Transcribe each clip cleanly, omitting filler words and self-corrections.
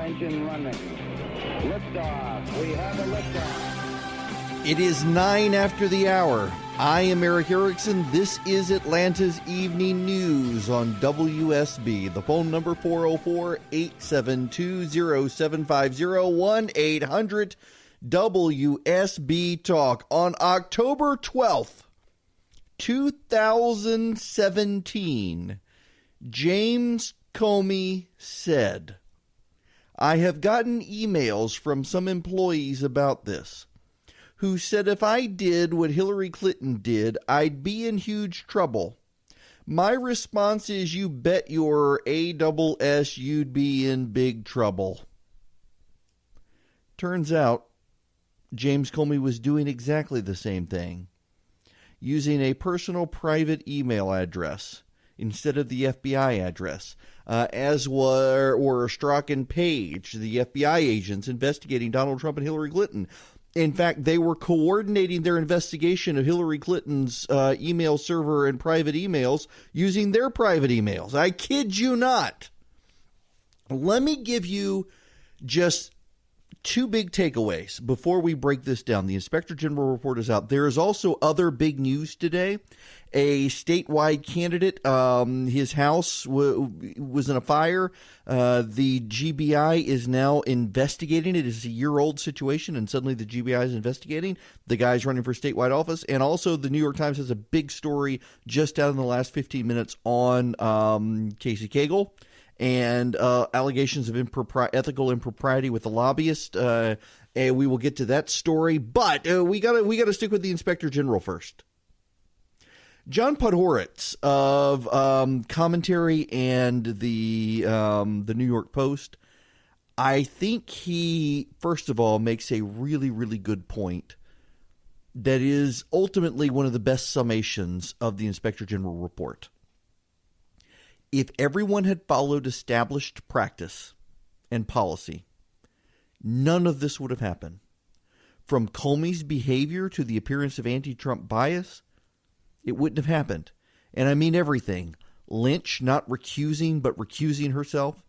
engine running. Liftoff. We have a liftoff. It is 9 after the hour. I am Eric Erickson. This is Atlanta's Evening News on WSB. The phone number 404-872-0750, 1-800-WSB Talk. On October 12th, 2017, James Comey said, "I have gotten emails from some employees about this, who said if I did what Hillary Clinton did, I'd be in huge trouble. My response is, you bet your ASS you'd be in big trouble." Turns out, James Comey was doing exactly the same thing, using a personal private email address instead of the FBI address, as were Strzok and Page, the FBI agents investigating Donald Trump and Hillary Clinton. In fact, they were coordinating their investigation of Hillary Clinton's email server and private emails using their private emails. I kid you not. Let me give you just two big takeaways before we break this down. The Inspector General report is out. There is also other big news today. A statewide candidate, his house was in a fire. The GBI is now investigating it. It is a year-old situation, and suddenly the GBI is investigating. The guy's running for statewide office. And also the New York Times has a big story just out in the last 15 minutes on Casey Cagle and allegations of ethical impropriety with the lobbyist. And we will get to that story. But we gotta stick with the Inspector General first. John Podhoretz of Commentary and the New York Post, I think he, first of all, makes a really, really good point that is ultimately one of the best summations of the Inspector General report. If everyone had followed established practice and policy, none of this would have happened. From Comey's behavior to the appearance of anti-Trump bias, it wouldn't have happened. And I mean everything. Lynch not recusing, but recusing herself.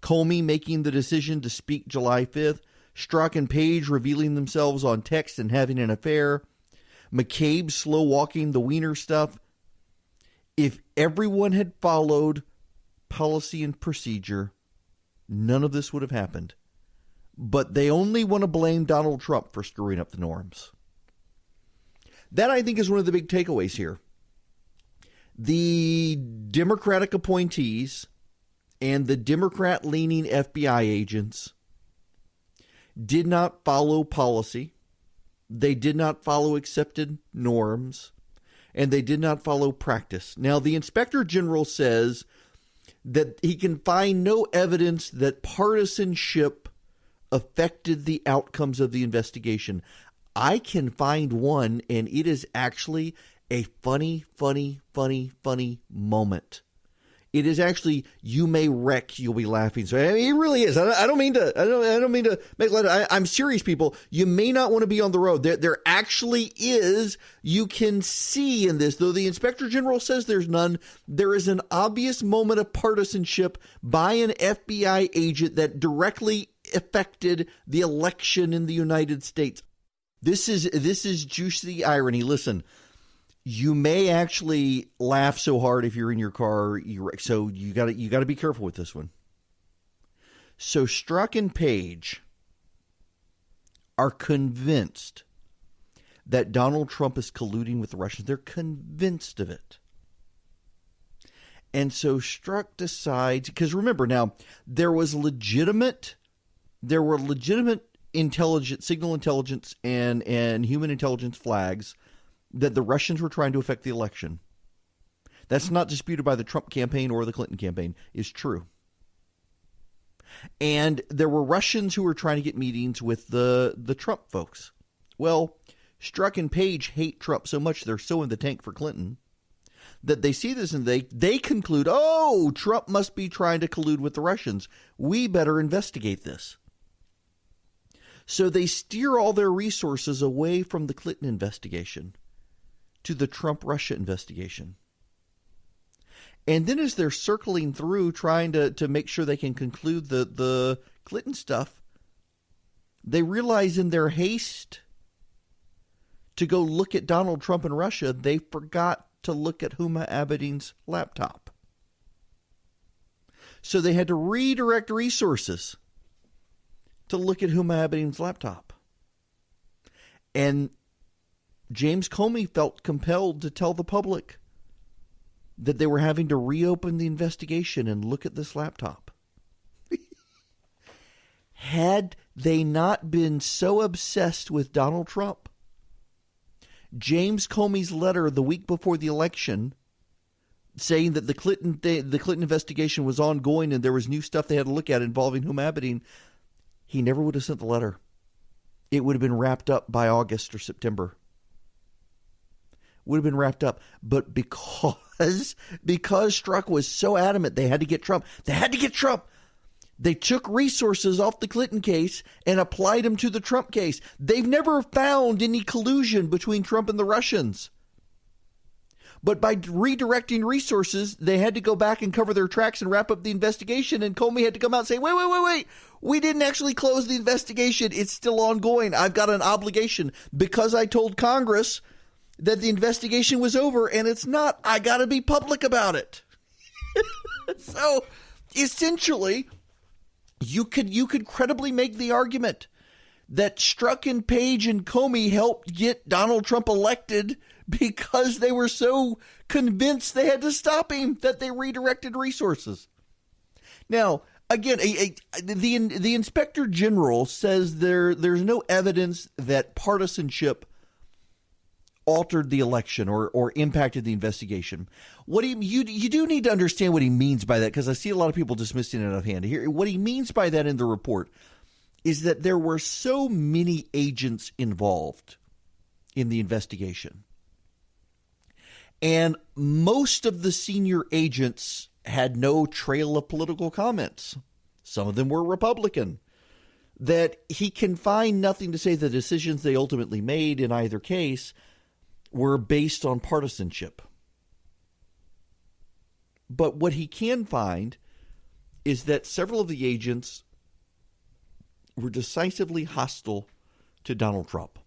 Comey making the decision to speak July 5th. Strzok and Page revealing themselves on text and having an affair. McCabe slow walking the Wiener stuff. If everyone had followed policy and procedure, none of this would have happened. But they only want to blame Donald Trump for screwing up the norms. That, I think, is one of the big takeaways here. The Democratic appointees and the Democrat-leaning FBI agents did not follow policy. They did not follow accepted norms. And they did not follow practice. Now, the Inspector General says that he can find no evidence that partisanship affected the outcomes of the investigation. I can find one, and it is actually a funny moment. It is actually, you may wreck, you'll be laughing. So I mean, it really is. I don't mean to make light. I'm serious, people. You may not want to be on the road. There actually is. You can see in this, though the Inspector General says there's none, there is an obvious moment of partisanship by an FBI agent that directly affected the election in the United States. This is juicy irony. Listen, you may actually laugh so hard if you're in your car. So you got to be careful with this one. So Strzok and Page are convinced that Donald Trump is colluding with the Russians. They're convinced of it. And so Strzok decides, because remember now, there were legitimate intelligence, signal intelligence and human intelligence flags that the Russians were trying to affect the election. That's not disputed by the Trump campaign or the Clinton campaign. It's true. And there were Russians who were trying to get meetings with the Trump folks. Well, Strzok and Page hate Trump so much, they're so in the tank for Clinton, that they see this and they conclude, oh, Trump must be trying to collude with the Russians. We better investigate this. So they steer all their resources away from the Clinton investigation to the Trump-Russia investigation. And then as they're circling through trying to make sure they can conclude the Clinton stuff, they realize in their haste to go look at Donald Trump and Russia, they forgot to look at Huma Abedin's laptop. So they had to redirect resources to look at Huma Abedin's laptop. And James Comey felt compelled to tell the public that they were having to reopen the investigation and look at this laptop. Had they not been so obsessed with Donald Trump, James Comey's letter the week before the election saying that the Clinton investigation was ongoing and there was new stuff they had to look at involving Huma Abedin, he never would have sent the letter. It would have been wrapped up by August or September. Would have been wrapped up. But because Strzok was so adamant they had to get Trump, they took resources off the Clinton case and applied them to the Trump case. They've never found any collusion between Trump and the Russians. But by redirecting resources, they had to go back and cover their tracks and wrap up the investigation. And Comey had to come out and say, wait. We didn't actually close the investigation. It's still ongoing. I've got an obligation because I told Congress that the investigation was over and it's not. I got to be public about it. So essentially, you could credibly make the argument that Strzok and Page and Comey helped get Donald Trump elected because they were so convinced they had to stop him that they redirected resources. Now, again, the Inspector General says there's no evidence that partisanship altered the election or impacted the investigation. You do need to understand what he means by that, because I see a lot of people dismissing it out of hand. Here, what he means by that in the report is that there were so many agents involved in the investigation. And most of the senior agents had no trail of political comments. Some of them were Republican. That he can find nothing to say the decisions they ultimately made in either case were based on partisanship. But what he can find is that several of the agents were decisively hostile to Donald Trump.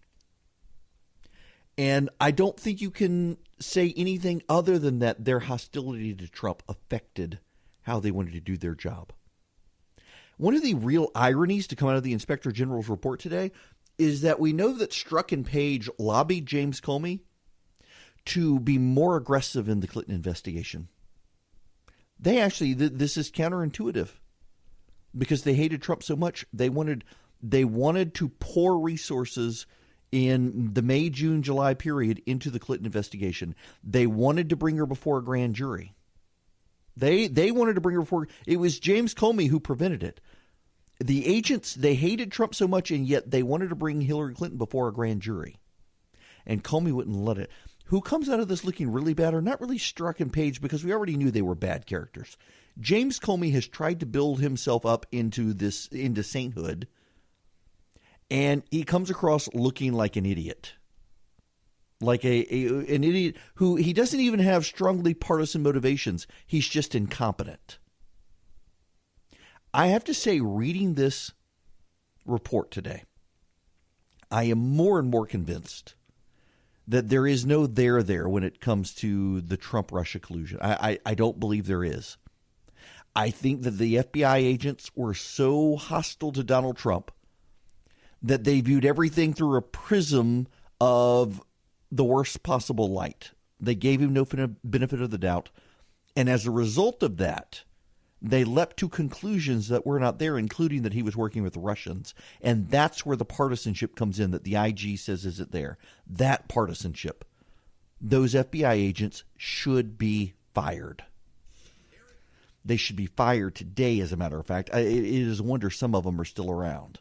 And I don't think you can say anything other than that their hostility to Trump affected how they wanted to do their job. One of the real ironies to come out of the Inspector General's report today is that we know that Strzok and Page lobbied James Comey to be more aggressive in the Clinton investigation. They actually, this is counterintuitive, because they hated Trump so much. They wanted to pour resources in the May, June, July period into the Clinton investigation. They wanted to bring her before a grand jury. They wanted to bring her before. It was James Comey who prevented it. The agents, they hated Trump so much, and yet they wanted to bring Hillary Clinton before a grand jury. And Comey wouldn't let it. Who comes out of this looking really bad are not really Strzok and Page, because we already knew they were bad characters. James Comey has tried to build himself up into sainthood, and he comes across looking like an idiot. Like an idiot who he doesn't even have strongly partisan motivations. He's just incompetent. I have to say, reading this report today, I am more and more convinced that there is no there when it comes to the Trump-Russia collusion. I don't believe there is. I think that the FBI agents were so hostile to Donald Trump that they viewed everything through a prism of the worst possible light. They gave him no benefit of the doubt. And as a result of that, they leapt to conclusions that were not there, including that he was working with the Russians. And that's where the partisanship comes in that the IG says isn't there. That partisanship. Those FBI agents should be fired. They should be fired today, as a matter of fact. It is a wonder some of them are still around.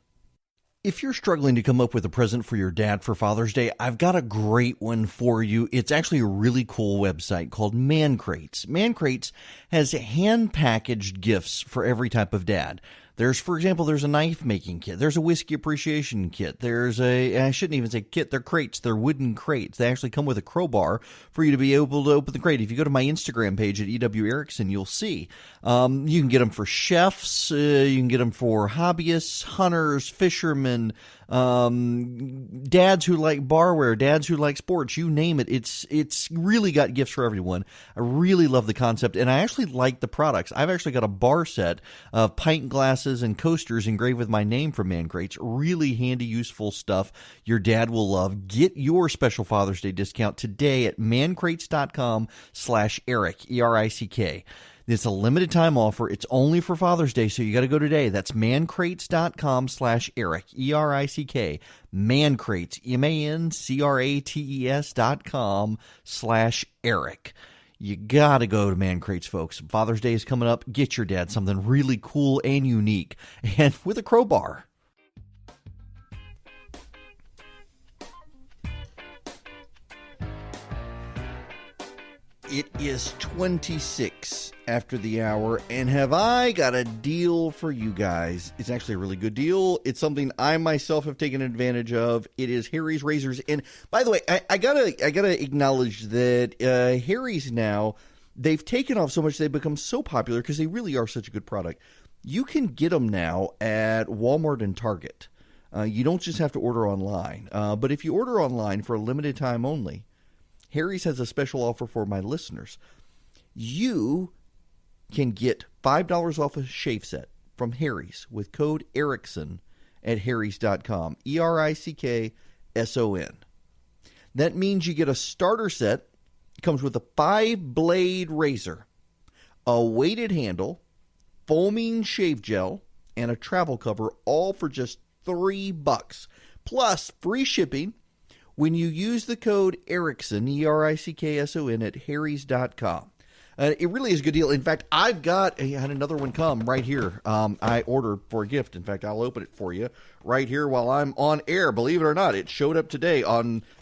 If you're struggling to come up with a present for your dad for Father's Day, I've got a great one for you. It's actually a really cool website called Man Crates. Man Crates has hand-packaged gifts for every type of dad. There's, for example, there's a knife making kit. There's a whiskey appreciation kit. There's I shouldn't even say kit, they're crates. They're wooden crates. They actually come with a crowbar for you to be able to open the crate. If you go to my Instagram page at E.W. Erickson, you'll see. You can get them for chefs. You can get them for hobbyists, hunters, fishermen, dads who like barware, dads who like sports, you name it. It's really got gifts for everyone. I really love the concept, and I actually like the products. I've actually got a bar set of pint glasses and coasters engraved with my name from Man Crates. Really handy, useful stuff your dad will love. Get your special Father's Day discount today at mancrates.com/Eric, E-R-I-C-K. It's a limited time offer. It's only for Father's Day, so you got to go today. That's mancrates.com/Eric, E-R-I-C-K. Mancrates, mancrates.com/Eric. You got to go to Man Crates, folks. Father's Day is coming up. Get your dad something really cool and unique, and with a crowbar. It is 26 after the hour, and have I got a deal for you guys. It's actually a really good deal. It's something I myself have taken advantage of. It is Harry's Razors. And by the way, I gotta acknowledge that Harry's now, they've taken off so much, they've become so popular because they really are such a good product. You can get them now at Walmart and Target. You don't just have to order online. But if you order online for a limited time only, Harry's has a special offer for my listeners. You can get $5 off a shave set from Harry's with code Erickson at harrys.com. ERICKSON. That means you get a starter set. It comes with a 5-blade razor, a weighted handle, foaming shave gel, and a travel cover, all for just $3, plus free shipping when you use the code Erickson, ERICKSON, at harrys.com. It really is a good deal. In fact, I had another one come right here. I ordered for a gift. In fact, I'll open it for you right here while I'm on air. Believe it or not, it showed up today.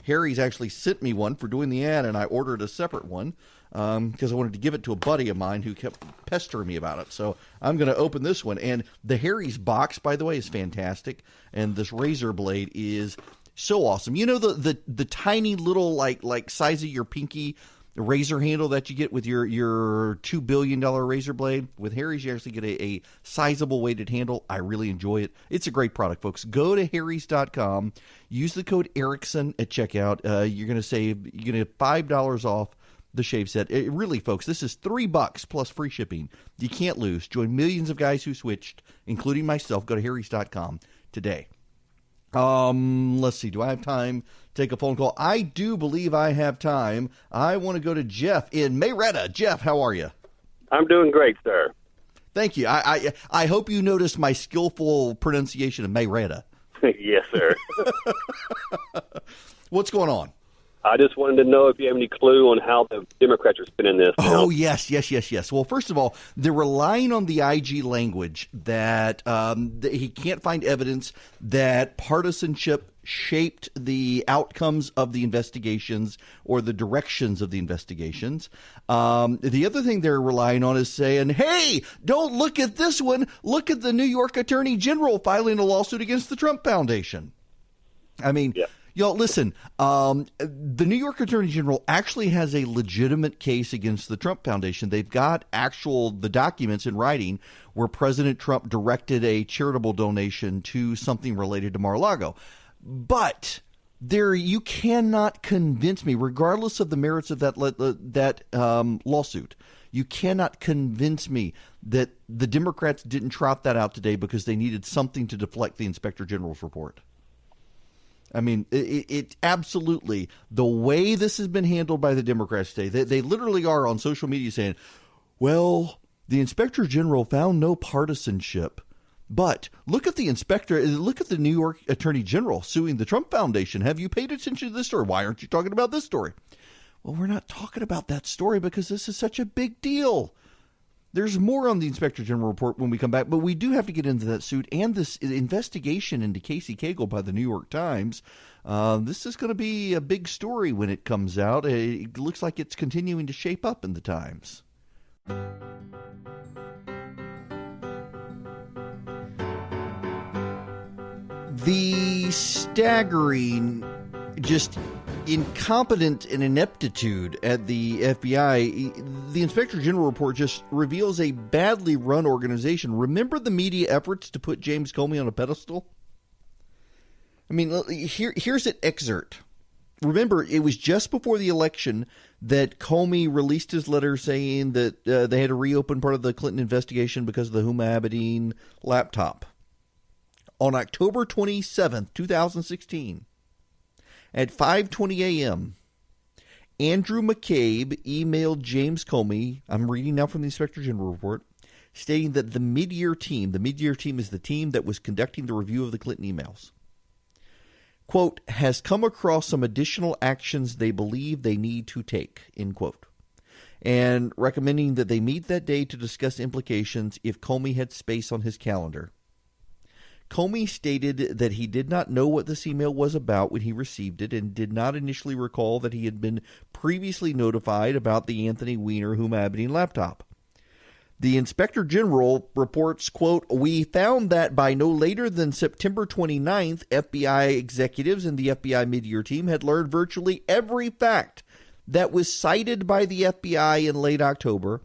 Harry's actually sent me one for doing the ad, and I ordered a separate one because I wanted to give it to a buddy of mine who kept pestering me about it. So I'm going to open this one. And the Harry's box, by the way, is fantastic. And this razor blade is so awesome. You know the tiny little like size of your pinky razor handle that you get with your $2 billion razor blade? With Harry's, you actually get a sizable weighted handle. I really enjoy it. It's a great product, folks. Go to harrys.com. Use the code Erickson at checkout. You're going to get $5 off the shave set. Really, folks, this is $3 plus free shipping. You can't lose. Join millions of guys who switched, including myself. Go to harrys.com today. Let's see. Do I have time to take a phone call? I do believe I have time. I want to go to Jeff in Marietta. Jeff, how are you? I'm doing great, sir. Thank you. I hope you noticed my skillful pronunciation of Marietta. Yes, sir. What's going on? I just wanted to know if you have any clue on how the Democrats are spinning this. Oh, yes. Well, first of all, they're relying on the IG language that he can't find evidence that partisanship shaped the outcomes of the investigations or the directions of the investigations. The other thing they're relying on is saying, hey, don't look at this one. Look at the New York Attorney General filing a lawsuit against the Trump Foundation. I mean, yeah. Y'all, listen, the New York Attorney General actually has a legitimate case against the Trump Foundation. They've got the documents in writing where President Trump directed a charitable donation to something related to Mar-a-Lago. But you cannot convince me, regardless of the merits of that lawsuit, you cannot convince me that the Democrats didn't trot that out today because they needed something to deflect the Inspector General's report. I mean, it absolutely, the way this has been handled by the Democrats today, they literally are on social media saying, well, the Inspector General found no partisanship, but look at the New York Attorney General suing the Trump Foundation. Have you paid attention to this story? Why aren't you talking about this story? Well, we're not talking about that story because this is such a big deal. There's more on the Inspector General report when we come back, but we do have to get into that suit and this investigation into Casey Cagle by the New York Times. This is going to be a big story when it comes out. It looks like it's continuing to shape up in the Times. The staggering, just incompetent and ineptitude at the FBI, the Inspector General report just reveals a badly run organization. Remember the media efforts to put James Comey on a pedestal? I mean, here's an excerpt. Remember, it was just before the election that Comey released his letter saying that they had to reopen part of the Clinton investigation because of the Huma Abedin laptop. On October 27th, 2016, at 5:20 a.m., Andrew McCabe emailed James Comey, I'm reading now from the Inspector General report, stating that the mid-year team is the team that was conducting the review of the Clinton emails, quote, has come across some additional actions they believe they need to take, end quote, and recommending that they meet that day to discuss implications if Comey had space on his calendar. Comey stated that he did not know what this email was about when he received it and did not initially recall that he had been previously notified about the Anthony Weiner Huma Abedin laptop. The Inspector General reports, quote, we found that by no later than September 29th, FBI executives and the FBI mid-year team had learned virtually every fact that was cited by the FBI in late October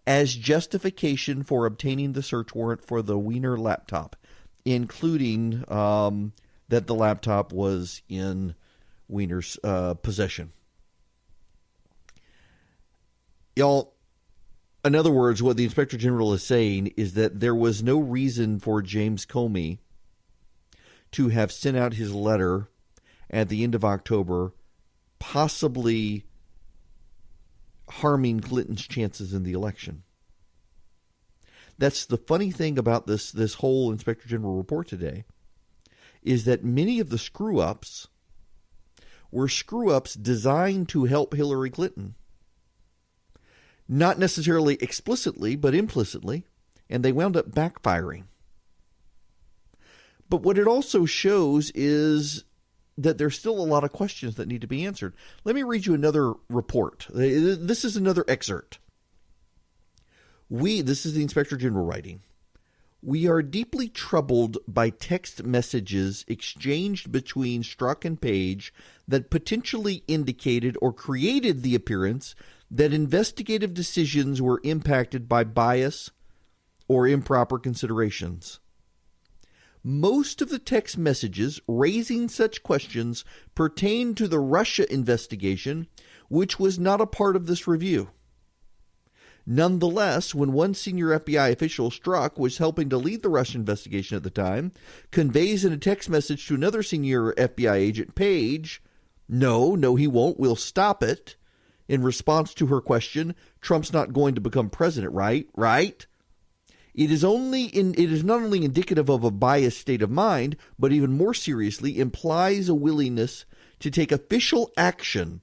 as justification for obtaining the search warrant for the Weiner laptop, including that the laptop was in Weiner's possession. Y'all, in other words, what the Inspector General is saying is that there was no reason for James Comey to have sent out his letter at the end of October, possibly harming Clinton's chances in the election. That's the funny thing about this whole Inspector General report today, is that many of the screw-ups were screw-ups designed to help Hillary Clinton. Not necessarily explicitly, but implicitly, and they wound up backfiring. But what it also shows is that there's still a lot of questions that need to be answered. Let me read you another report. This is another excerpt. This is the Inspector General writing. We are deeply troubled by text messages exchanged between Strzok and Page that potentially indicated or created the appearance that investigative decisions were impacted by bias or improper considerations. Most of the text messages raising such questions pertain to the Russia investigation, which was not a part of this review. Nonetheless, when one senior FBI official, Strzok, was helping to lead the Russia investigation at the time, conveys in a text message to another senior FBI agent, Page, no, he won't, we'll stop it, in response to her question, Trump's not going to become president, right? It is not only indicative of a biased state of mind, but even more seriously implies a willingness to take official action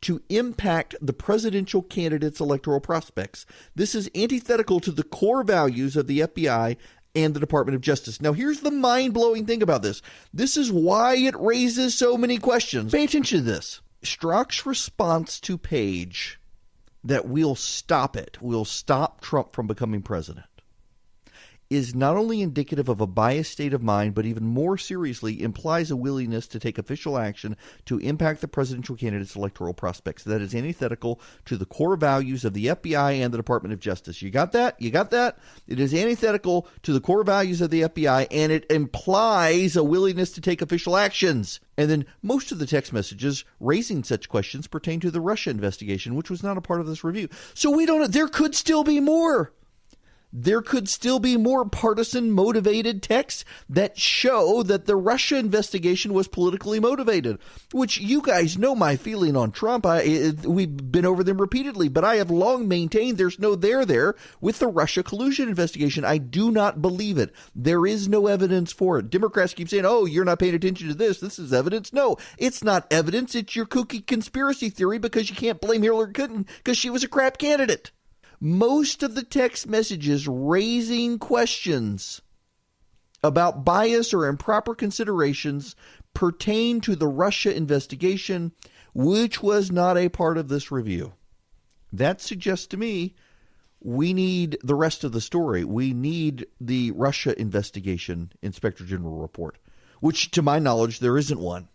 to impact the presidential candidate's electoral prospects. This is antithetical to the core values of the FBI and the Department of Justice. Now, here's the mind-blowing thing about this. This is why it raises so many questions. Pay attention to this. Strzok's response to Page that we'll stop Trump from becoming president, is not only indicative of a biased state of mind, but even more seriously implies a willingness to take official action to impact the presidential candidate's electoral prospects. That is antithetical to the core values of the FBI and the Department of Justice. You got that? It is antithetical to the core values of the FBI, and it implies a willingness to take official actions. And then most of the text messages raising such questions pertain to the Russia investigation, which was not a part of this review. So there could still be more. There could still be more partisan motivated texts that show that the Russia investigation was politically motivated, which you guys know my feeling on Trump. We've been over them repeatedly, but I have long maintained there's no there with the Russia collusion investigation. I do not believe it. There is no evidence for it. Democrats keep saying, oh, you're not paying attention to this. This is evidence. No, it's not evidence. It's your kooky conspiracy theory because you can't blame Hillary Clinton because she was a crap candidate. Most of the text messages raising questions about bias or improper considerations pertain to the Russia investigation, which was not a part of this review. That suggests to me we need the rest of the story. We need the Russia investigation Inspector General report. which to my knowledge, there isn't one.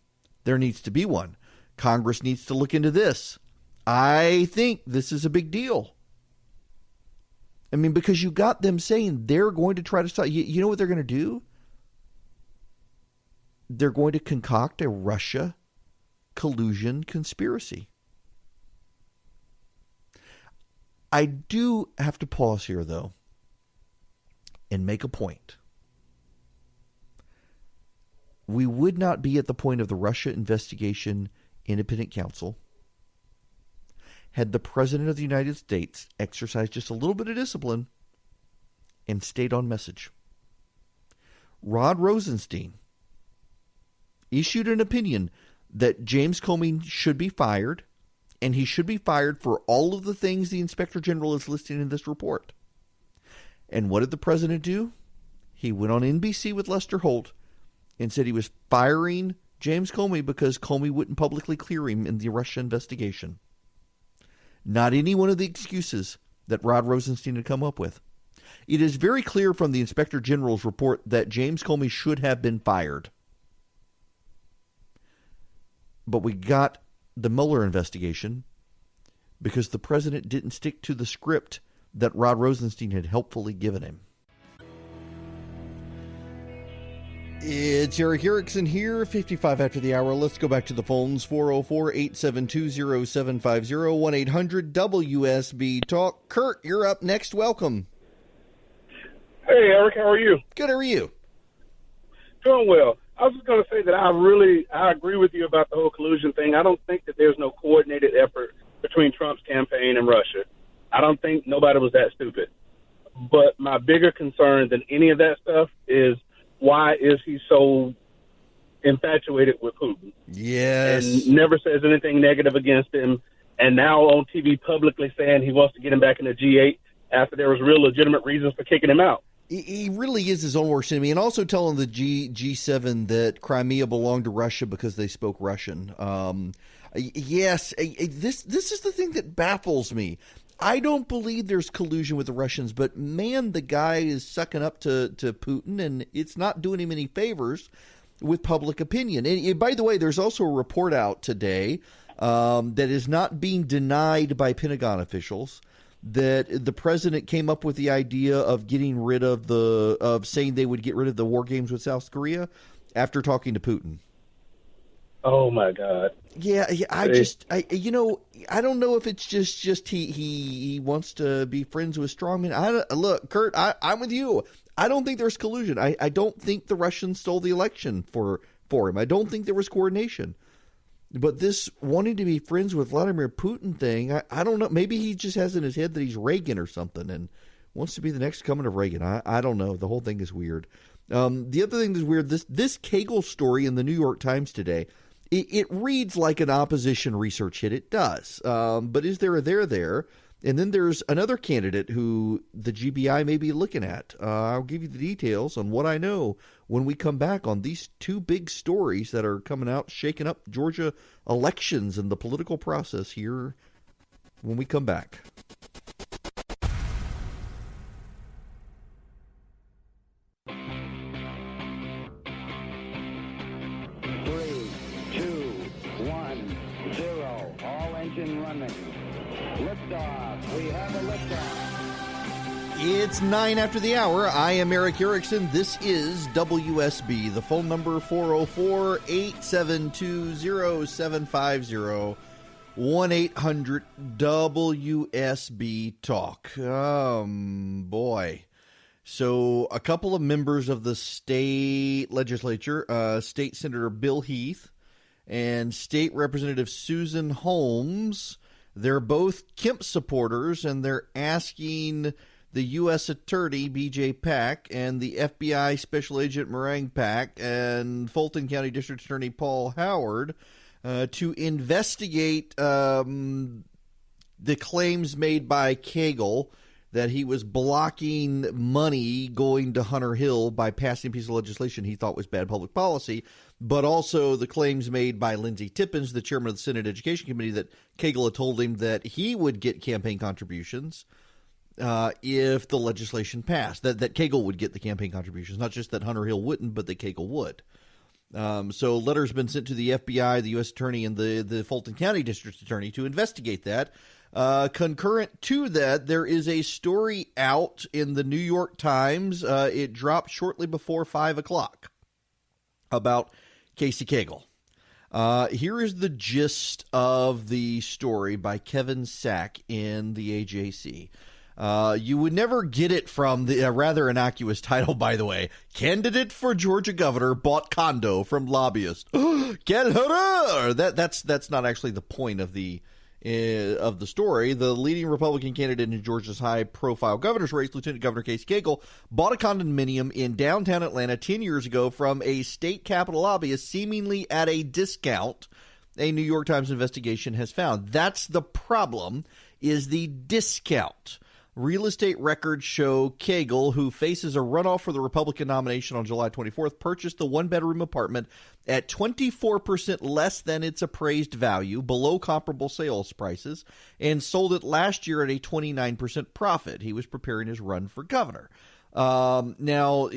There needs to be one. Congress needs to look into this. I think this is a big deal. I mean, because you got them saying they're going to try to stop. You know what they're going to do? They're going to concoct a Russia collusion conspiracy. I do have to pause here, though, and make a point. We would not be at the point of the Russia Investigation Independent Counsel had the President of the United States exercised just a little bit of discipline and stayed on message. Rod Rosenstein issued an opinion that James Comey should be fired, and he should be fired for all of the things the Inspector General is listing in this report. And what did the President do? He went on NBC with Lester Holt and said he was firing James Comey because Comey wouldn't publicly clear him in the Russia investigation. Not any one of the excuses that Rod Rosenstein had come up with. It is very clear from the Inspector General's report that James Comey should have been fired. But we got the Mueller investigation because the President didn't stick to the script that Rod Rosenstein had helpfully given him. It's Eric Erickson here, 55 after the hour. Let's go back to the phones, 404-872-0750, 1-800-WSB Talk. Kurt, you're up next. Welcome. Hey, Eric, how are you? Good, how are you? Doing well. I was just going to say that I agree with you about the whole collusion thing. I don't think that there's no coordinated effort between Trump's campaign and Russia. I don't think nobody was that stupid. But my bigger concern than any of that stuff is, why is he so infatuated with Putin? Yes. And never says anything negative against him. And now on TV publicly saying he wants to get him back in the G8 after there was real legitimate reasons for kicking him out. He really is his own worst enemy. And also telling the G7 that Crimea belonged to Russia because they spoke Russian. Yes, this is the thing that baffles me. I don't believe there's collusion with the Russians, but man, the guy is sucking up to Putin, and it's not doing him any favors with public opinion. And by the way, there's also a report out today that is not being denied by Pentagon officials that the president came up with the idea of getting rid of saying they would get rid of the war games with South Korea after talking to Putin. Oh my God! Yeah, I don't know if it's just he wants to be friends with strongmen. Look, Kurt, I'm with you. I don't think there's collusion. I don't think the Russians stole the election for him. I don't think there was coordination. But this wanting to be friends with Vladimir Putin thing, I don't know. Maybe he just has in his head that he's Reagan or something and wants to be the next coming of Reagan. I don't know. The whole thing is weird. The other thing that's weird, this Cagle story in the New York Times today, it reads like an opposition research hit. It does. But is there a there? And then there's another candidate who the GBI may be looking at. I'll give you the details on what I know when we come back on these two big stories that are coming out, shaking up Georgia elections and the political process here when we come back. Running. Liftoff. We have a liftoff. It's 9 after the hour. I am Eric Erickson. This is WSB. The phone number 404-872-0750. 1-800-WSB Talk. Boy. So a couple of members of the state legislature, State Senator Bill Heath and State Representative Susan Holmes, they're both Kemp supporters, and they're asking the U.S. Attorney, B.J. Pack, and the FBI Special Agent Meringue Pack, and Fulton County District Attorney Paul Howard to investigate the claims made by Cagle that he was blocking money going to Hunter Hill by passing a piece of legislation he thought was bad public policy, but also the claims made by Lindsey Tippins, the chairman of the Senate Education Committee, that Cagle had told him that he would get campaign contributions if the legislation passed, that Cagle would get the campaign contributions, not just that Hunter Hill wouldn't, but that Cagle would. So a letter's been sent to the FBI, the U.S. Attorney, and the Fulton County District Attorney to investigate that. Concurrent to that, there is a story out in the New York Times. It dropped shortly before 5 o'clock about Casey Cagle. Here is the gist of the story by Kevin Sack in the AJC. You would never get it from the rather innocuous title, by the way. Candidate for Georgia governor bought condo from lobbyist. That's not actually the point of the story. The leading Republican candidate in Georgia's high-profile governor's race, Lieutenant Governor Casey Cagle, bought a condominium in downtown Atlanta 10 years ago from a state capitol lobbyist, seemingly at a discount, a New York Times investigation has found. That's the problem, is the discount. Real estate records show Cagle, who faces a runoff for the Republican nomination on July 24th, purchased the one-bedroom apartment at 24% less than its appraised value, below comparable sales prices, and sold it last year at a 29% profit. He was preparing his run for governor. Now,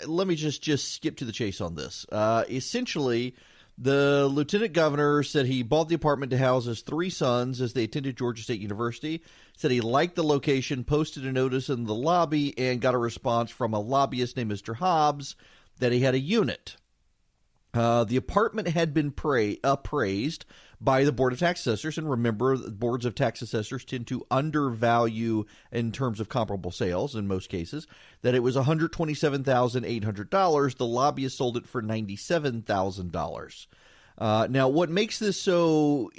let me just skip to the chase on this. Essentially, the lieutenant governor said he bought the apartment to house his 3 sons as they attended Georgia State University, said he liked the location, posted a notice in the lobby, and got a response from a lobbyist named Mr. Hobbs that he had a unit. The apartment had been appraised by the Board of Tax Assessors, and remember, boards of tax assessors tend to undervalue in terms of comparable sales in most cases, that it was $127,800. The lobbyist sold it for $97,000. Now, what makes this so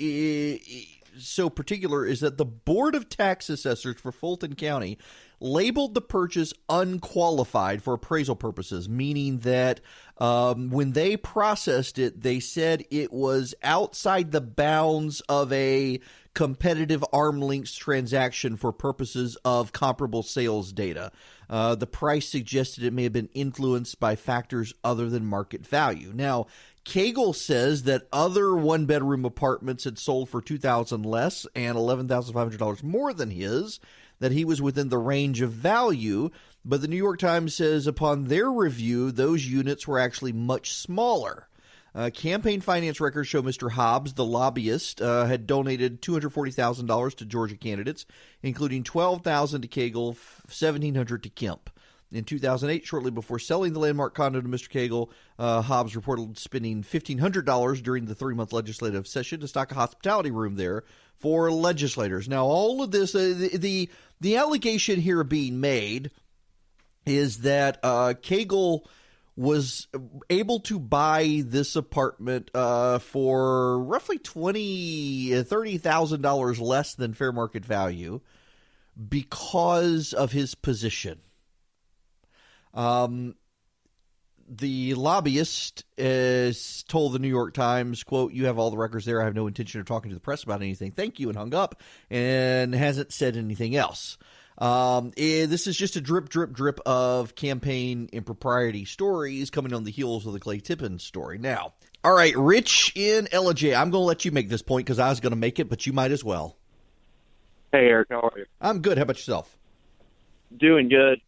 particular is that the Board of Tax Assessors for Fulton County labeled the purchase unqualified for appraisal purposes, meaning that when they processed it, they said it was outside the bounds of a competitive arm-length transaction for purposes of comparable sales data. The price suggested it may have been influenced by factors other than market value. Now, Cagle says that other one-bedroom apartments had sold for $2,000 less and $11,500 more than his, that he was within the range of value, but the New York Times says upon their review, those units were actually much smaller. Campaign finance records show Mr. Hobbs, the lobbyist, had donated $240,000 to Georgia candidates, including $12,000 to Cagle, $1,700 to Kemp. In 2008, shortly before selling the landmark condo to Mr. Cagle, Hobbs reported spending $1,500 during the 3-month legislative session to stock a hospitality room there for legislators. Now, all of this, the allegation here being made is that Cagle was able to buy this apartment for roughly $30,000 less than fair market value because of his position. The lobbyist told the New York Times, quote, "You have all the records there. I have no intention of talking to the press about anything. Thank you," and hung up, and hasn't said anything else. This is just a drip of campaign impropriety stories coming on the heels of the Clay Tippin story. Now, all right, Rich in LJ, I'm going to let you make this point because I was going to make it, but you might as well. Hey, Eric, how are you? I'm good. How about yourself? Doing good.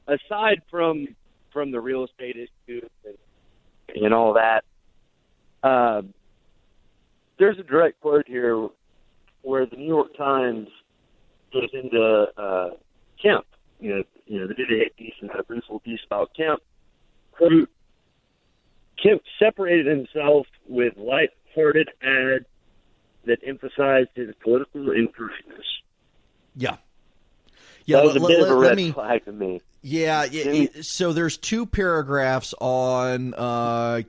Aside from the real estate issues and all that, there's a direct quote here where the New York Times goes into Kemp. They did a piece and a brutal piece about Kemp. Quote, Kemp separated himself with light-hearted ads that emphasized his political incorrectness. Yeah. That was a bit of a red flag to me. Yeah, so there's 2 paragraphs on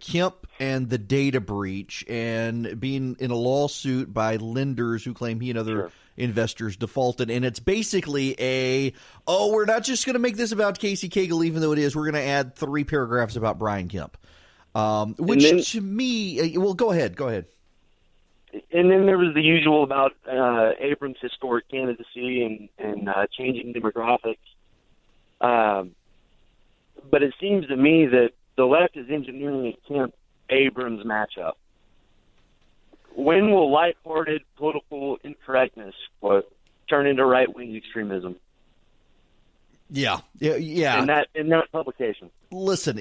Kemp and the data breach and being in a lawsuit by lenders who claim he and other investors defaulted. And it's basically we're not just going to make this about Casey Cagle, even though it is. We're going to add 3 paragraphs about Brian Kemp, which to me, well, go ahead. And then there was the usual about Abrams' historic candidacy and changing demographics. But it seems to me that the left is engineering a Kemp-Abrams matchup. When will lighthearted political incorrectness turn into right-wing extremism? Yeah. In that publication. Listen,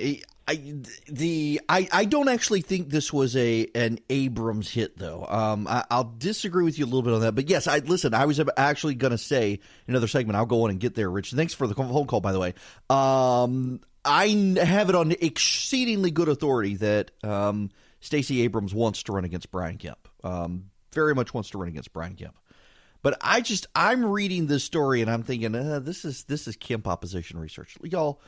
I don't actually think this was an Abrams hit, though. I'll disagree with you a little bit on that. But yes, I was actually going to say another segment. I'll go on and get there, Rich. Thanks for the phone call, by the way. I have it on exceedingly good authority that Stacey Abrams wants to run against Brian Kemp. Very much wants to run against Brian Kemp. But I'm reading this story and I'm thinking, this is Kemp opposition research. Y'all,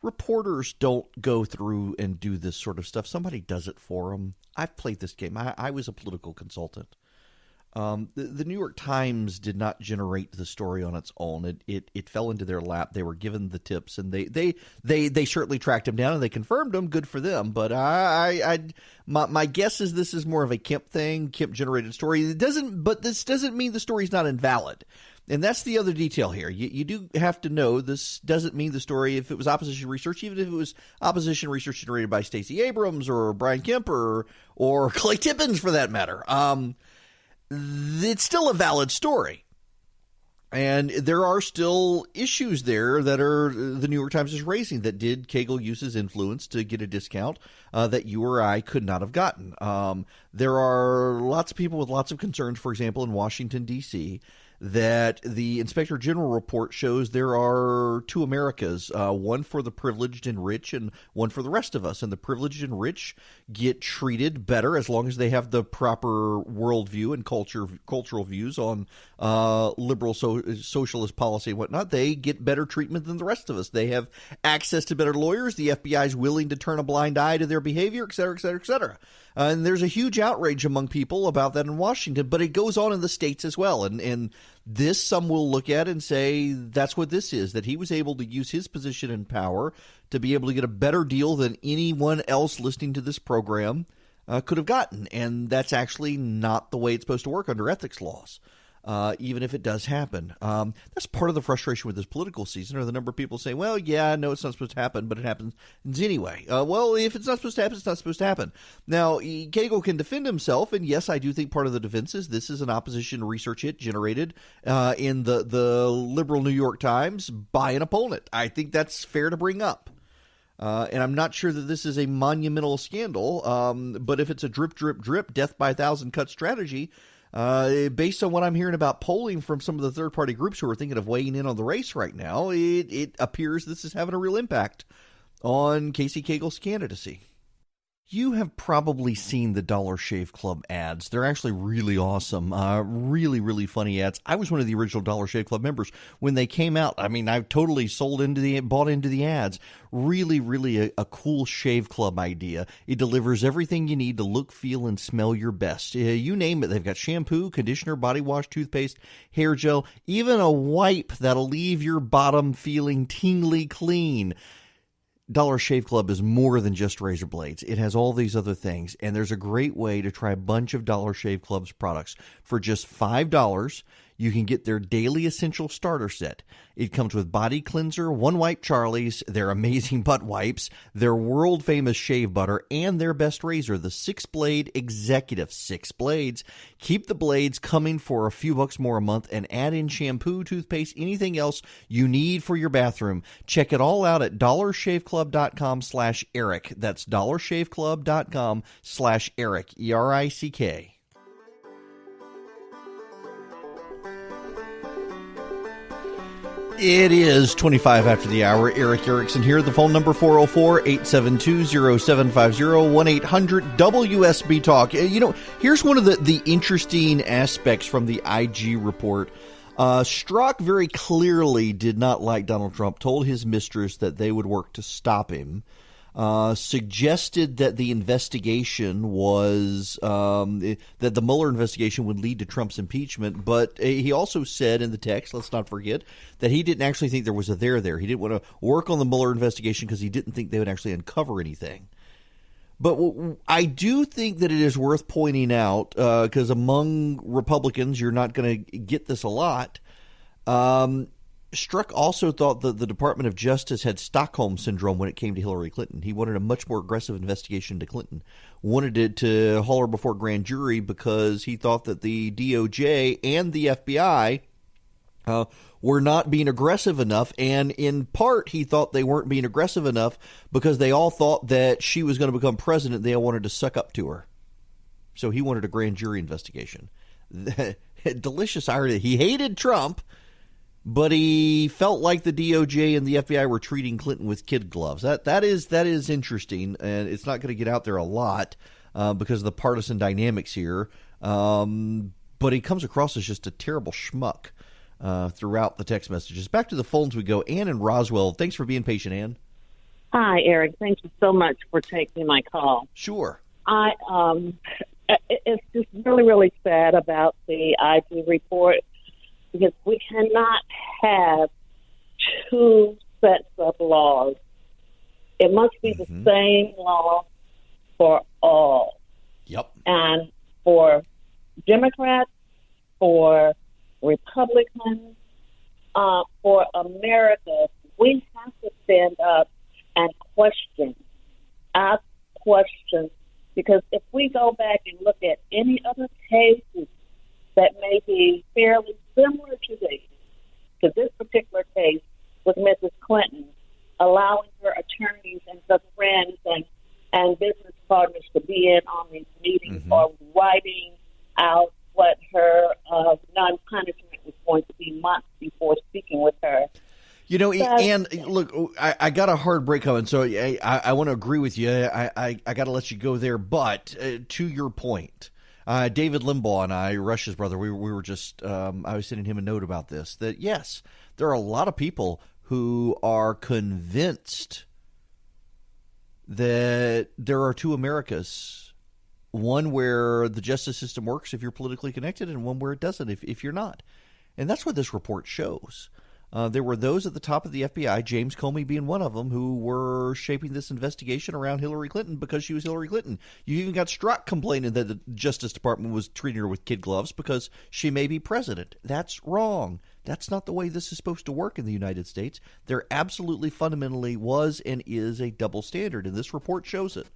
reporters don't go through and do this sort of stuff. Somebody does it for them. I've played this game. I was a political consultant. The New York Times did not generate the story on its own. It fell into their lap. They were given the tips, and they certainly tracked him down and they confirmed him. Good for them. But my guess is this is more of a Kemp thing, Kemp generated story. But this doesn't mean the story's not invalid. And that's the other detail here. You do have to know this doesn't mean the story, if it was opposition research, even if it was opposition research generated by Stacey Abrams or Brian Kemp or Clay Tippins for that matter. It's still a valid story. And there are still issues there that are the New York Times is raising. That did Cagle use his influence to get a discount that you or I could not have gotten? There are lots of people with lots of concerns, for example, in Washington, D.C., that the Inspector General report shows there are two Americas, one for the privileged and rich and one for the rest of us. And the privileged and rich get treated better as long as they have the proper worldview and cultural views on liberal socialist policy and whatnot. They get better treatment than the rest of us. They have access to better lawyers. The FBI is willing to turn a blind eye to their behavior, et cetera, et cetera, et cetera. And there's a huge outrage among people about that in Washington, but it goes on in the states as well. And this, some will look at and say that's what this is, that he was able to use his position and power to be able to get a better deal than anyone else listening to this program could have gotten. And that's actually not the way it's supposed to work under ethics laws. Even if it does happen. That's part of the frustration with this political season, or the number of people say, well, yeah, no, it's not supposed to happen, but it happens anyway. Well, if it's not supposed to happen, it's not supposed to happen. Now, Cagle can defend himself, and yes, I do think part of the defense is this is an opposition research hit generated in the liberal New York Times by an opponent. I think that's fair to bring up. And I'm not sure that this is a monumental scandal, but if it's a drip, drip, drip, death by 1,000 cut strategy, based on what I'm hearing about polling from some of the third-party groups who are thinking of weighing in on the race right now, it appears this is having a real impact on Casey Cagle's candidacy. You have probably seen the Dollar Shave Club ads. They're actually really awesome, really, really funny ads. I was one of the original Dollar Shave Club members when they came out. I mean, I've totally bought into the ads. Really, really a cool shave club idea. It delivers everything you need to look, feel, and smell your best. You name it. They've got shampoo, conditioner, body wash, toothpaste, hair gel, even a wipe that'll leave your bottom feeling tingly clean. Dollar Shave Club is more than just razor blades. It has all these other things, and there's a great way to try a bunch of Dollar Shave Club's products. For just $5, you can get their Daily Essential Starter Set. It comes with body cleanser, One Wipe Charlie's, their amazing butt wipes, their world-famous shave butter, and their best razor, the 6-Blade Executive. 6 blades. Keep the blades coming for a few bucks more a month and add in shampoo, toothpaste, anything else you need for your bathroom. Check it all out at dollarshaveclub.com/Eric. That's dollarshaveclub.com/Eric, ERICK. It is 25 after the hour. Eric Erickson here. The phone number 404-872-0750, 1-800-WSB Talk. Here's one of the interesting aspects from the IG report. Strzok very clearly did not like Donald Trump, told his mistress that they would work to stop him. Suggested that the investigation was that the Mueller investigation would lead to Trump's impeachment, but he also said in the text, let's not forget, that he didn't actually think there was a there. He didn't want to work on the Mueller investigation because he didn't think they would actually uncover anything. But I do think that it is worth pointing out, because among Republicans, you're not going to get this a lot. Strzok also thought that the Department of Justice had Stockholm Syndrome when it came to Hillary Clinton. He wanted a much more aggressive investigation into Clinton, wanted it to haul her before grand jury because he thought that the DOJ and the FBI were not being aggressive enough, and in part he thought they weren't being aggressive enough because they all thought that she was going to become president. They all wanted to suck up to her. So he wanted a grand jury investigation. Delicious irony. He hated Trump, but he felt like the DOJ and the FBI were treating Clinton with kid gloves. That is interesting, and it's not going to get out there a lot because of the partisan dynamics here. But he comes across as just a terrible schmuck throughout the text messages. Back to the phones we go. Ann in Roswell. Thanks for being patient, Ann. Hi, Eric. Thank you so much for taking my call. Sure. It's just really, really sad about the IG report because we cannot have two sets of laws. It must be the same law for all. Yep. And for Democrats, for Republicans, for America, we have to stand up and ask questions, because if we go back and look at any other cases that may be fairly similar to this particular case with Mrs. Clinton, allowing her attorneys and her friends and business partners to be in on these meetings or writing out what her non-punishment was going to be months before speaking with her. You know, and look, I got a hard break coming, so I want to agree with you. I got to let you go there. But to your point, David Limbaugh and I, Rush's brother, we were just, I was sending him a note about this, that yes, there are a lot of people who are convinced that there are two Americas, one where the justice system works if you're politically connected and one where it doesn't if you're not. And that's what this report shows. There were those at the top of the FBI, James Comey being one of them, who were shaping this investigation around Hillary Clinton because she was Hillary Clinton. You even got Strzok complaining that the Justice Department was treating her with kid gloves because she may be president. That's wrong. That's not the way this is supposed to work in the United States. There absolutely fundamentally was and is a double standard, and this report shows it.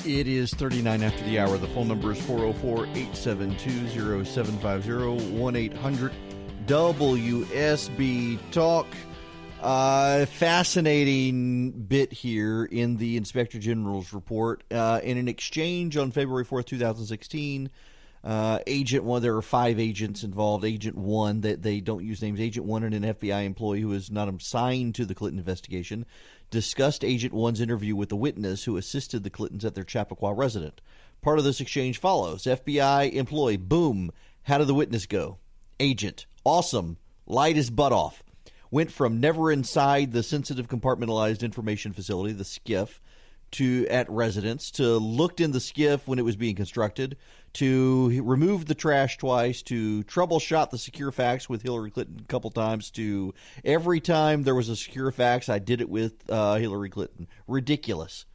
It is 39 after the hour. The phone number is 404-872-0750, 1-800-WSB Talk. Fascinating bit here in the Inspector General's report. In an exchange on February 4th, 2016, Agent 1, there are 5 agents involved. Agent 1, they don't use names. Agent 1 and an FBI employee who is not assigned to the Clinton investigation discussed Agent 1's interview with the witness who assisted the Clintons at their Chappaqua residence. Part of this exchange follows. FBI employee, boom, how did the witness go? Agent, awesome, light his butt off. Went from never inside the sensitive compartmentalized information facility, the SCIF, to at residence, to looked in the SCIF when it was being constructed, to removed the trash twice, to troubleshot the secure fax with Hillary Clinton a couple times, to every time there was a secure fax, I did it with Hillary Clinton. Ridiculous.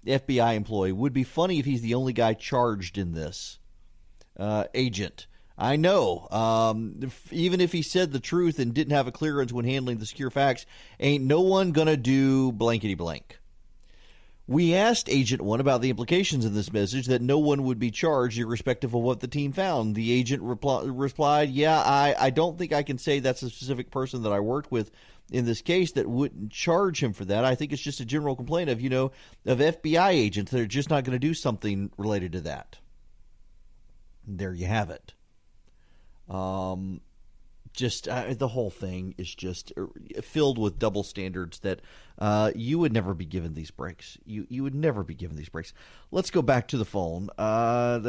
FBI employee. Would be funny if he's the only guy charged in this. Agent. I know. Even if he said the truth and didn't have a clearance when handling the secure fax, ain't no one gonna do blankety blank. We asked Agent 1 about the implications of this message that no one would be charged irrespective of what the team found. The agent replied, yeah, I don't think I can say that's a specific person that I worked with in this case that wouldn't charge him for that. I think it's just a general complaint of, of FBI agents that are just not going to do something related to that. There you have it. The whole thing is just filled with double standards that you would never be given these breaks. You would never be given these breaks. Let's go back to the phone. I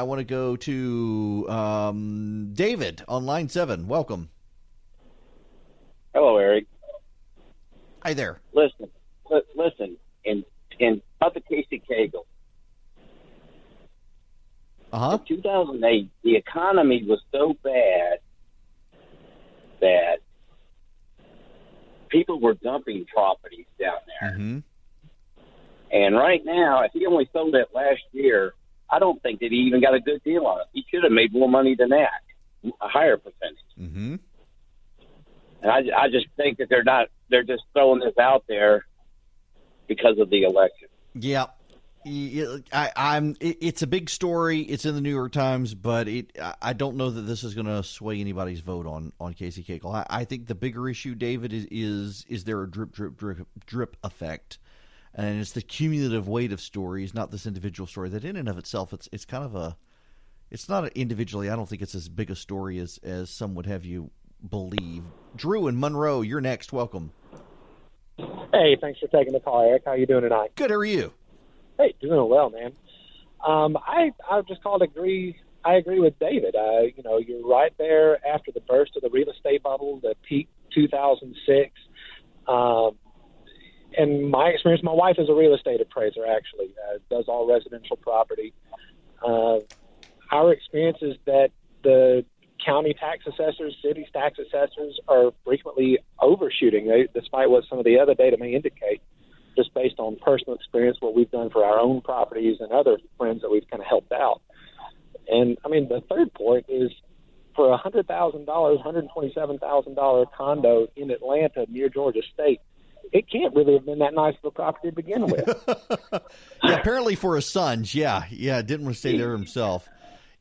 want to go to David on line 7. Welcome. Hello, Eric. Hi there. Listen. In about the Casey Cagle. In 2008, the economy was so bad that people were dumping properties down there. Mm-hmm. And right now, if he only sold it last year, I don't think that he even got a good deal on it. He should have made more money than that, a higher percentage. Mm-hmm. And I just think that they're just throwing this out there because of the election. Yeah. It's a big story. It's in the New York Times, but I don't know that this is going to sway anybody's vote on Casey Cagle. I think the bigger issue, David, is there a drip effect, and it's the cumulative weight of stories, not this individual story. That in and of itself, it's kind of it's not individually. I don't think it's as big a story as some would have you believe. Drew in Monroe, you're next. Welcome. Hey, thanks for taking the call, Eric. How you doing tonight? Good. How are you? Hey, doing well, man. I just called agree. I agree with David. You're right there after the burst of the real estate bubble, the peak 2006. And my experience, my wife is a real estate appraiser, actually, does all residential property. Our experience is that the county tax assessors, city tax assessors are frequently overshooting, despite what some of the other data may indicate, just based on personal experience, what we've done for our own properties and other friends that we've kind of helped out. And, I mean, the third point is for a $100,000, $127,000 condo in Atlanta near Georgia State, it can't really have been that nice of a property to begin with. Yeah, apparently for his sons, yeah, didn't want to stay there himself.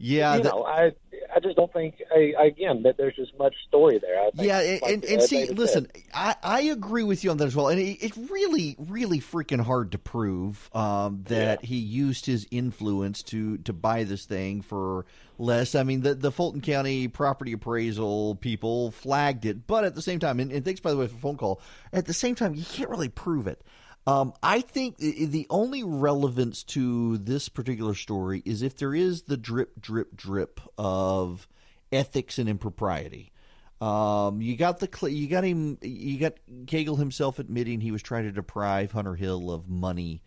Yeah, I just don't think, again, that there's just much story there. I think, yeah, and see, listen, said. I agree with you on that as well. And it's really, really freaking hard to prove that he used his influence to buy this thing for less. I mean, the Fulton County property appraisal people flagged it. But at the same time, and thanks, by the way, for the phone call, at the same time, you can't really prove it. I think the only relevance to this particular story is if there is the drip, drip, drip of ethics and impropriety. You got Cagle himself admitting he was trying to deprive Hunter Hill of money,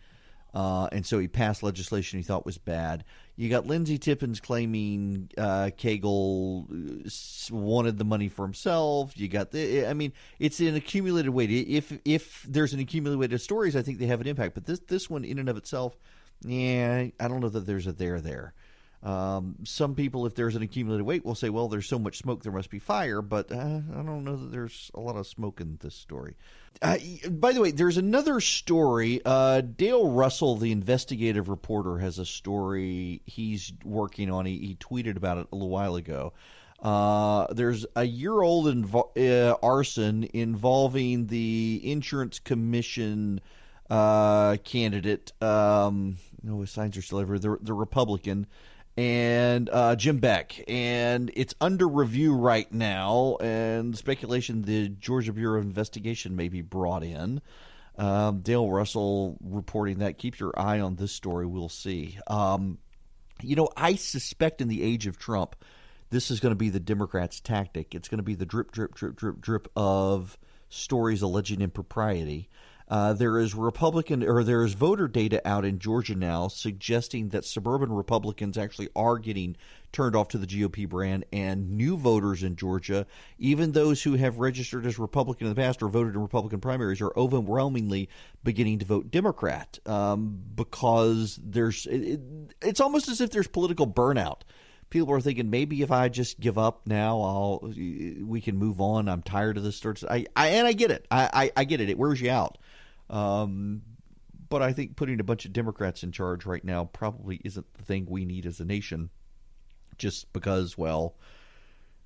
and so he passed legislation he thought was bad. You got Lindsey Tippins claiming Cagle wanted the money for himself. You got it's an accumulated weight. If there's an accumulated weight of stories, I think they have an impact. But this one, in and of itself, I don't know that there's a there. Some people, if there's an accumulated weight, will say, well, there's so much smoke, there must be fire. But I don't know that there's a lot of smoke in this story. By the way, there's another story. Dale Russell, the investigative reporter, has a story he's working on. He tweeted about it a little while ago. There's a year-old arson involving the insurance commission candidate. No, his signs are still everywhere. The Republican. And Jim Beck, and it's under review right now, and speculation the Georgia Bureau of Investigation may be brought in. Dale Russell reporting that. Keep your eye on this story. We'll see. I suspect in the age of Trump, this is going to be the Democrats' tactic. It's going to be the drip, drip, drip, drip, drip of stories alleging impropriety. There is voter data out in Georgia now suggesting that suburban Republicans actually are getting turned off to the GOP brand, and new voters in Georgia, even those who have registered as Republican in the past or voted in Republican primaries, are overwhelmingly beginning to vote Democrat because it's almost as if there's political burnout. People are thinking, maybe if I just give up now, we can move on. I'm tired of this. And I get it. I get it. It wears you out. But I think putting a bunch of Democrats in charge right now probably isn't the thing we need as a nation. Just because, look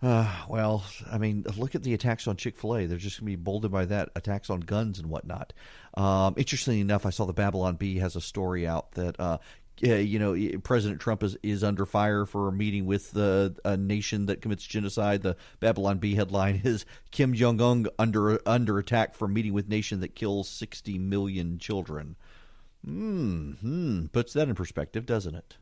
at the attacks on Chick-fil-A. They're just going to be boldened by that, attacks on guns and whatnot. Interestingly enough, I saw the Babylon Bee has a story out that President Trump is under fire for a meeting with a nation that commits genocide. The Babylon Bee headline is Kim Jong-un under attack for meeting with nation that kills 60 million children. Puts that in perspective, doesn't it?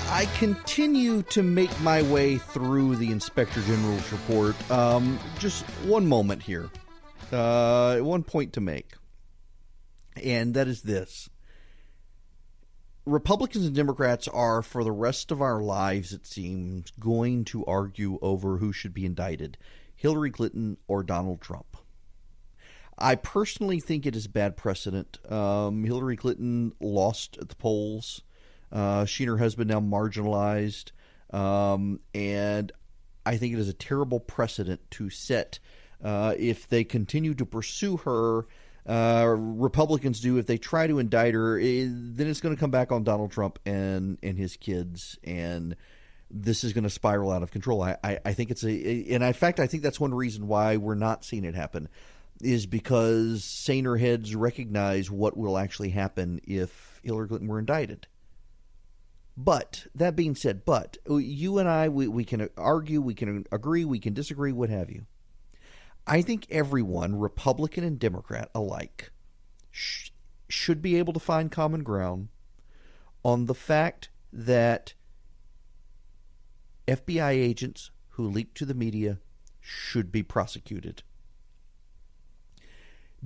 I continue to make my way through the Inspector General's report. Just one moment here. One point to make. And that is this. Republicans and Democrats are, for the rest of our lives, it seems, going to argue over who should be indicted, Hillary Clinton or Donald Trump. I personally think it is bad precedent. Hillary Clinton lost at the polls. She and her husband now marginalized. And I think it is a terrible precedent to set if they continue to pursue her. Republicans do. If they try to indict her, then it's going to come back on Donald Trump and his kids, and this is going to spiral out of control. I think it's and in fact, I think that's one reason why we're not seeing it happen, is because saner heads recognize what will actually happen if Hillary Clinton were indicted. But that being said, you and I, we can argue, we can agree, we can disagree, what have you. I think everyone, Republican and Democrat alike, should be able to find common ground on the fact that FBI agents who leaked to the media should be prosecuted.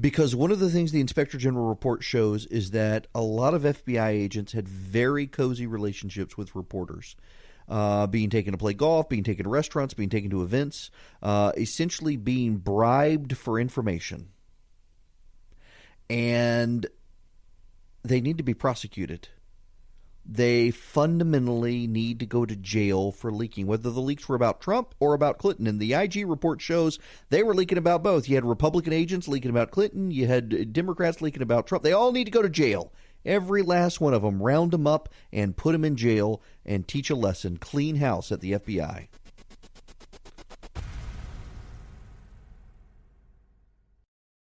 Because one of the things the Inspector General report shows is that a lot of FBI agents had very cozy relationships with reporters. Being taken to play golf, being taken to restaurants, being taken to events, essentially being bribed for information. And they need to be prosecuted. They fundamentally need to go to jail for leaking, whether the leaks were about Trump or about Clinton. And the IG report shows they were leaking about both. You had Republican agents leaking about Clinton. You had Democrats leaking about Trump. They all need to go to jail. Every last one of them. Round them up and put them in jail and teach a lesson. Clean house at the FBI.